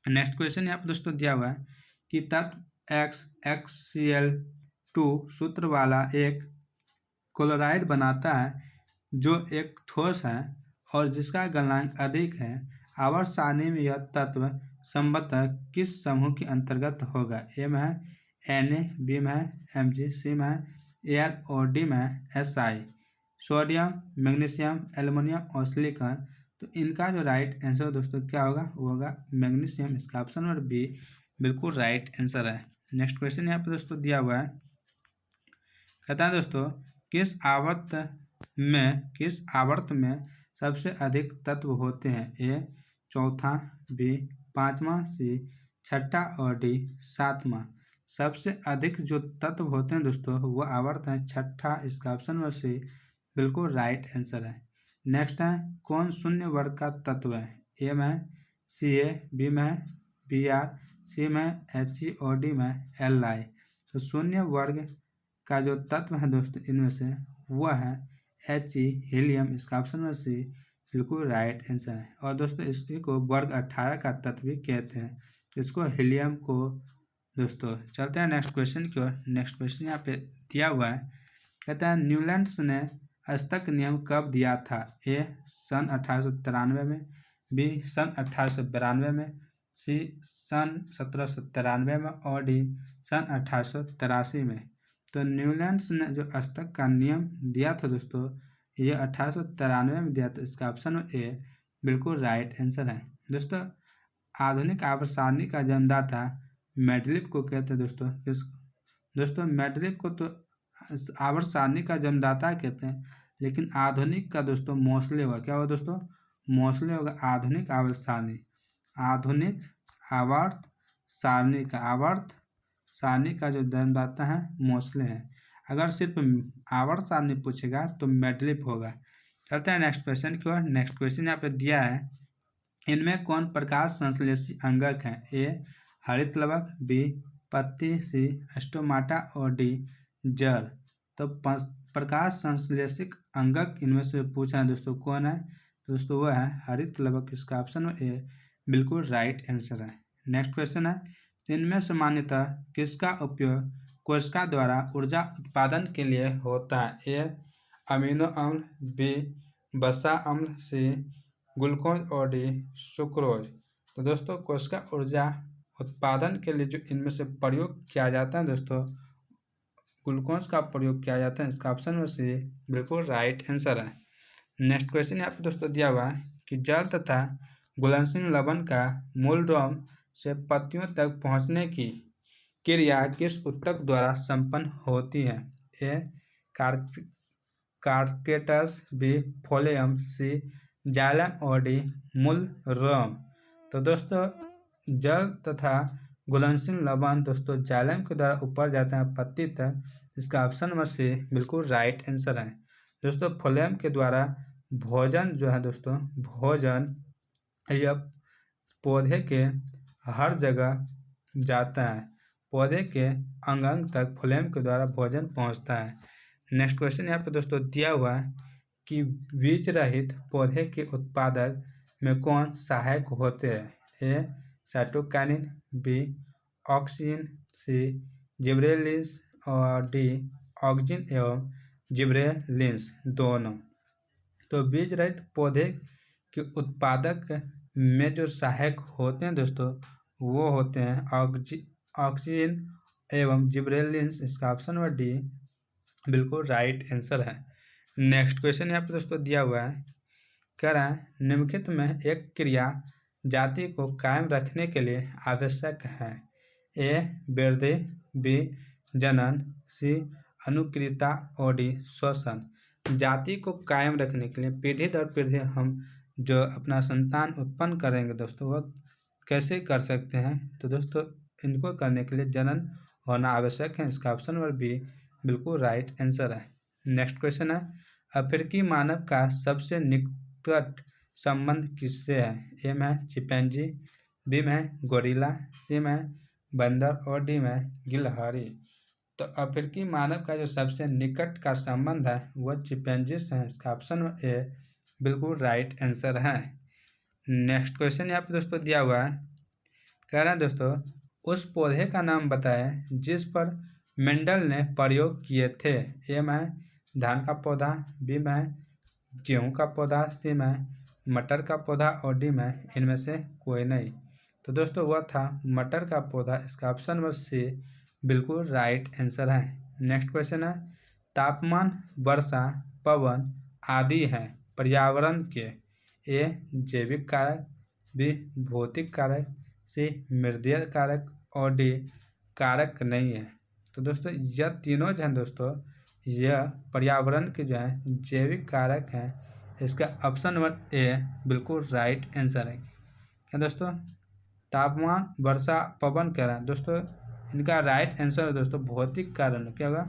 नेक्स्ट क्वेश्चन यहाँ पर दोस्तों दिया हुआ है कि तत्व XXCl2 सूत्र वाला एक क्लोराइड बनाता है जो एक ठोस है और जिसका गलनांक अधिक है। आवर्त सारणी में यह तत्व संभवतः किस समूह के अंतर्गत होगा, ए में है Na, बी में है Mg, सी में है Al और डी में है Si। सोडियम, मैग्नीशियम, एल्युमिनियम और सिलिकॉन। तो इनका जो राइट आंसर दोस्तों क्या होगा, वो होगा मैग्नीशियम। इसका ऑप्शन नंबर बी बिल्कुल राइट आंसर है। नेक्स्ट क्वेश्चन यहाँ पर दोस्तों दिया हुआ है, कहता है दोस्तों किस आवर्त में सबसे अधिक तत्व होते हैं, ए चौथा, बी पाँचवा, सी छठा और डी सातवां। सबसे अधिक जो तत्व होते हैं दोस्तों वो आवर्त है छठा। इसका ऑप्शन नंबर सी बिल्कुल राइट आंसर है। नेक्स्ट है कौन शून्य वर्ग का तत्व है, ए में Ca, बी में Br, सी में He और डी में Li। तो शून्य वर्ग का जो तत्व है दोस्तों इनमें से वह है He हीलियम, इसका ऑप्शन नंबर सी बिल्कुल राइट आंसर है। और दोस्तों इसी को वर्ग 18 का तत्व भी कहते हैं, इसको हीलियम को। दोस्तों चलते हैं नेक्स्ट क्वेश्चन की ओर। नेक्स्ट क्वेश्चन यहाँ पे दिया हुआ है, कहता है न्यूलैंड्स ने अष्टक नियम कब दिया था? ए सन 1893 में, बी सन 1892 में, सी सन 1793 में और डी सन 1883 में। तो न्यूलैंड्स ने जो अष्टक का नियम दिया था दोस्तों, ये 1893 में दिया था, इसका ऑप्शन ए बिल्कुल राइट आंसर है। दोस्तों आधुनिक आवर्त सारणी का जन्मदाता मेंडलीव को कहते हैं दोस्तों। दोस्तों मेंडलीव को तो आवर्त सारणी का जन्मदाता कहते हैं, लेकिन आधुनिक का दोस्तों मोस्ले होगा। क्या होगा दोस्तों? मोस्ले होगा आधुनिक आवर्त सारणी। आधुनिक आवर्त सारणी का जो जन्मदाता है मोस्ले है। अगर सिर्फ आवर्त सारणी पूछेगा तो मेंडलीव होगा। चलते हैं नेक्स्ट क्वेश्चन की ओर। नेक्स्ट क्वेश्चन यहाँ पे दिया है, इनमें कौन प्रकाश संश्लेषी अंगक है? ए हरित लवक, बी पत्ती, सी स्टोमाटा और डी जड़। तो प्रकाश संश्लेषिक अंगक इनमें से पूछा है दोस्तों, कौन है? दोस्तों वह है हरित लवक, इसका ऑप्शन ए बिल्कुल राइट आंसर है। नेक्स्ट क्वेश्चन है, इनमें सामान्यतः किसका उपयोग कोशिका द्वारा ऊर्जा उत्पादन के लिए होता है? ए अमीनो अम्ल, बी वसा अम्ल, सी ग्लूकोज और डी सुक्रोज। तो दोस्तों कोशिका ऊर्जा उत्पादन के लिए जो इनमें से प्रयोग किया जाता है दोस्तों, ग्लूकोज का प्रयोग किया जाता है, इसका ऑप्शन में सी बिल्कुल राइट आंसर है। नेक्स्ट क्वेश्चन यहाँ पे दोस्तों दिया हुआ है कि जल तथा घुलनशील लवण का मूल रोम से पत्तियों तक पहुँचने की क्रिया किस ऊतक द्वारा संपन्न होती है? ए कार्केटस, बी फोलियम, सी जाइलम और डी मूल रोम। तो दोस्तों जल तथा घुलनशील लवण दोस्तों जाइलम के द्वारा ऊपर जाते हैं पत्ती तक, इसका ऑप्शन नंबर सी बिल्कुल राइट आंसर है। दोस्तों फोलियम के द्वारा भोजन जो है दोस्तों, भोजन यह पौधे के हर जगह जाता है, पौधे के अंग अंग तक फ्लेम के द्वारा भोजन पहुंचता है। नेक्स्ट क्वेश्चन यहाँ पे दोस्तों दिया हुआ है कि बीज रहित पौधे के उत्पादक में कौन सहायक होते हैं? ए साइटोकाइनिन, बी ऑक्सिन, सी जिबरेलिन्स और डी ऑक्सिन एवं जिबरेलिन्स दोनों। तो बीज रहित पौधे के उत्पादक में जो सहायक होते हैं दोस्तों, वो होते हैं ऑक्सीजन एवं जिबरेलिन्स, इसका ऑप्शन नंबर डी बिल्कुल राइट आंसर है। नेक्स्ट क्वेश्चन यहाँ पे दोस्तों दिया हुआ है, कह रहा है निम्नलिखित में एक क्रिया जाति को कायम रखने के लिए आवश्यक है? ए वृद्धि, बी जनन, सी अनुक्रियता और डी श्वसन। जाति को कायम रखने के लिए पीढ़ी दर पीढ़ी हम जो अपना संतान उत्पन्न करेंगे दोस्तों, वह कैसे कर सकते हैं? तो दोस्तों इनको करने के लिए जनन होना आवश्यक है, इसका ऑप्शन नंबर बी बिल्कुल राइट आंसर है। नेक्स्ट क्वेश्चन है, अफ्रीकी मानव का सबसे निकट संबंध किससे है? ए में चिंपैंजी, बी में गोरिल्ला, सी में बंदर और डी में गिलहरी। तो अफ्रीकी मानव का जो सबसे निकट का संबंध है वह चिंपैंजी से है, इसका ऑप्शन ए बिल्कुल राइट आंसर है। नेक्स्ट क्वेश्चन यहाँ पे दोस्तों दिया हुआ है, कह रहे हैं दोस्तों उस पौधे का नाम बताएं जिस पर मेंडल ने प्रयोग किए थे? ए में धान का पौधा, बी में गेहूं का पौधा, सी में मटर का पौधा और डी में इनमें से कोई नहीं। तो दोस्तों वह था मटर का पौधा, इसका ऑप्शन नंबर सी बिल्कुल राइट आंसर है। नेक्स्ट क्वेश्चन है, तापमान, वर्षा, पवन आदि हैं पर्यावरण के? ए जैविक कारक, बी भौतिक कारक, सी मृदीय कारक और डी कारक नहीं है। तो दोस्तों यह तीनों जो हैं दोस्तों, यह पर्यावरण के जो हैं जैविक कारक हैं, इसका ऑप्शन नंबर ए बिल्कुल राइट आंसर है। क्या दोस्तों? तापमान, वर्षा, पवन कह रहे हैं दोस्तों, इनका राइट आंसर है दोस्तों भौतिक कारण। क्या होगा?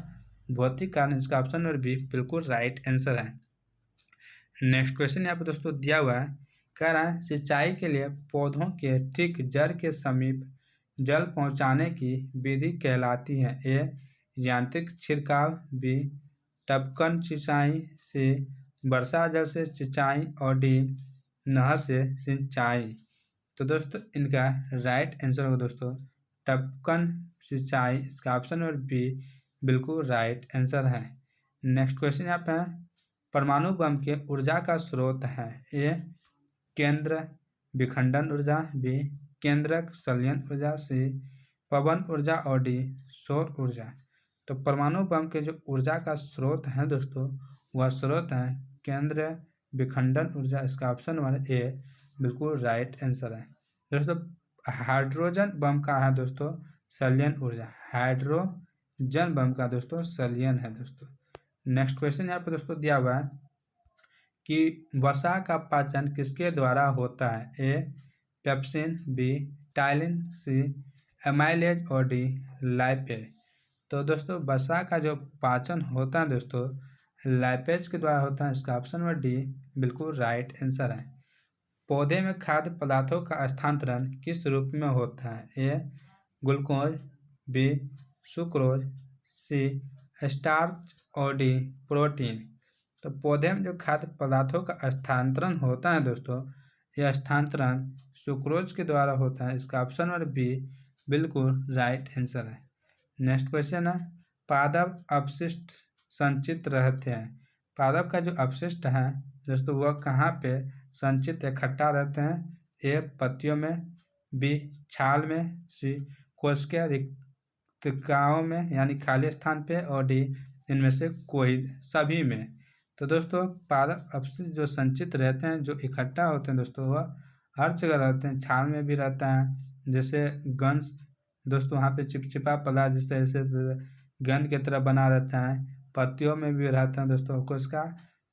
भौतिक कारण, इसका ऑप्शन नंबर बी बिल्कुल राइट आंसर है। नेक्स्ट क्वेश्चन यहाँ पे दोस्तों दिया हुआ है, कह रहा है सिंचाई के लिए पौधों के ठीक जड़ के समीप जल पहुँचाने की विधि कहलाती है? ए यांत्रिक छिड़काव, बी टपकन सिंचाई, सी वर्षा जल से सिंचाई और डी नहर से सिंचाई। तो दोस्तों इनका राइट आंसर होगा दोस्तों टपकन सिंचाई। इसका ऑप्शन नंबर बी बिल्कुल राइट आंसर है। नेक्स्ट क्वेश्चन यहाँ पे है, परमाणु बम के ऊर्जा का स्रोत है। ए केंद्र विखंडन ऊर्जा, बी केंद्रक संलयन ऊर्जा, सी पवन ऊर्जा और डी सौर ऊर्जा। तो परमाणु बम के जो ऊर्जा का स्रोत है दोस्तों वह स्रोत है केंद्र विखंडन ऊर्जा। इसका ऑप्शन नंबर ए बिल्कुल राइट आंसर है। दोस्तों हाइड्रोजन बम का है दोस्तों संलयन ऊर्जा। हाइड्रोजन बम का दोस्तों संलयन है दोस्तों। नेक्स्ट क्वेश्चन यहाँ पे दोस्तों दिया हुआ है कि वसा का पाचन किसके द्वारा होता है। ए पेप्सिन, बी टाइलिन, सी एमाइलेज और डी लाइपेज। तो दोस्तों वसा का जो पाचन होता है दोस्तों लाइपेज के द्वारा होता है। इसका ऑप्शन नंबर डी बिल्कुल राइट आंसर है। पौधे में खाद्य पदार्थों का स्थानांतरण किस रूप में होता है। ए ग्लूकोज, बी सुक्रोज, सी स्टार्च और डी प्रोटीन। तो पौधे में जो खाद्य पदार्थों का स्थानांतरण होता है दोस्तों यह स्थानांतरण सुक्रोज के द्वारा होता है। इसका ऑप्शन नंबर बी बिल्कुल राइट आंसर है। नेक्स्ट क्वेश्चन है, पादप अपशिष्ट संचित रहते हैं। पादप का जो अपशिष्ट है दोस्तों वह कहाँ पे संचित इकट्ठा रहते हैं। ए पत्तियों में, बी छाल में, सी कोशिका रिक्तिकाओं में यानी खाली स्थान पे और डी इनमें से कोई सभी में। तो दोस्तों पादप अपशिष्ट जो संचित रहते हैं जो इकट्ठा होते हैं दोस्तों वह हर जगह रहते हैं। छाल में भी रहता है जैसे गंज दोस्तों वहाँ पे चिपचिपा पदार्थ जैसे ऐसे गंध की तरह बना रहता है। पत्तियों में भी रहता है दोस्तों। कोशिका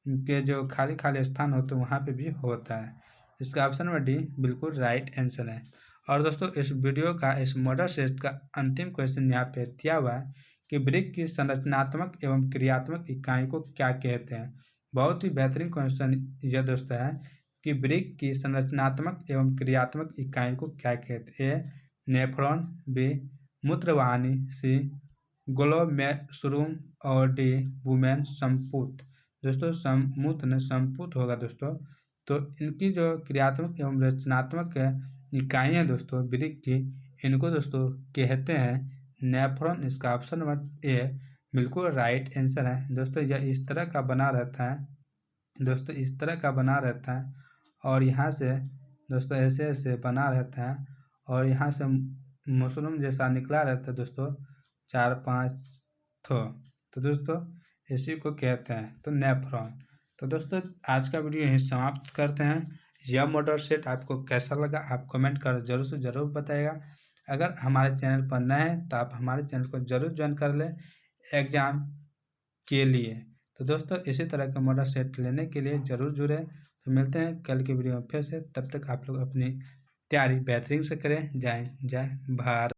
के जो खाली खाली स्थान होते हैं वहाँ पे भी होता है। इसका ऑप्शन नंबर डी बिल्कुल राइट आंसर है। और दोस्तों इस वीडियो का इस मॉडल सेट का अंतिम क्वेश्चन यहाँ पे दिया हुआ है कि वृक्क की संरचनात्मक एवं क्रियात्मक इकाई को क्या कहते हैं। बहुत ही बेहतरीन क्वेश्चन यह दोस्तों है कि वृक्क की संरचनात्मक एवं क्रियात्मक इकाई को क्या कहते हैं। ए नेफ्रॉन, बी मूत्रवाहिनी, सी ग्लोमेरुलम और डी वुमेन संपूत। दोस्तों संपूत होगा दोस्तों। तो इनकी जो क्रियात्मक एवं रचनात्मक इकाई है दोस्तों वृक्क की इनको दोस्तों कहते हैं नेफ्रॉन। इसका ऑप्शन नंबर ए बिल्कुल राइट आंसर है। दोस्तों यह इस तरह का बना रहता है दोस्तों इस तरह का बना रहता है और यहाँ से दोस्तों ऐसे ऐसे बना रहता है और यहाँ से मशरूम जैसा निकला रहता है दोस्तों 4-5 तो दोस्तों इसी को कहते हैं तो नेफ्रॉन। तो दोस्तों आज का वीडियो यहीं समाप्त करते हैं। यह मॉडल सेट आपको कैसा लगा आप कमेंट कर जरूर से ज़रूर बताइएगा। अगर हमारे चैनल पर नए हैं तो आप हमारे चैनल को ज़रूर ज्वाइन कर लें एग्ज़ाम के लिए। तो दोस्तों इसी तरह का मॉडल सेट लेने के लिए ज़रूर जुड़े। तो मिलते हैं कल की वीडियो में फिर से। तब तक आप लोग अपनी तैयारी बेहतरीन से करें। जय भारत।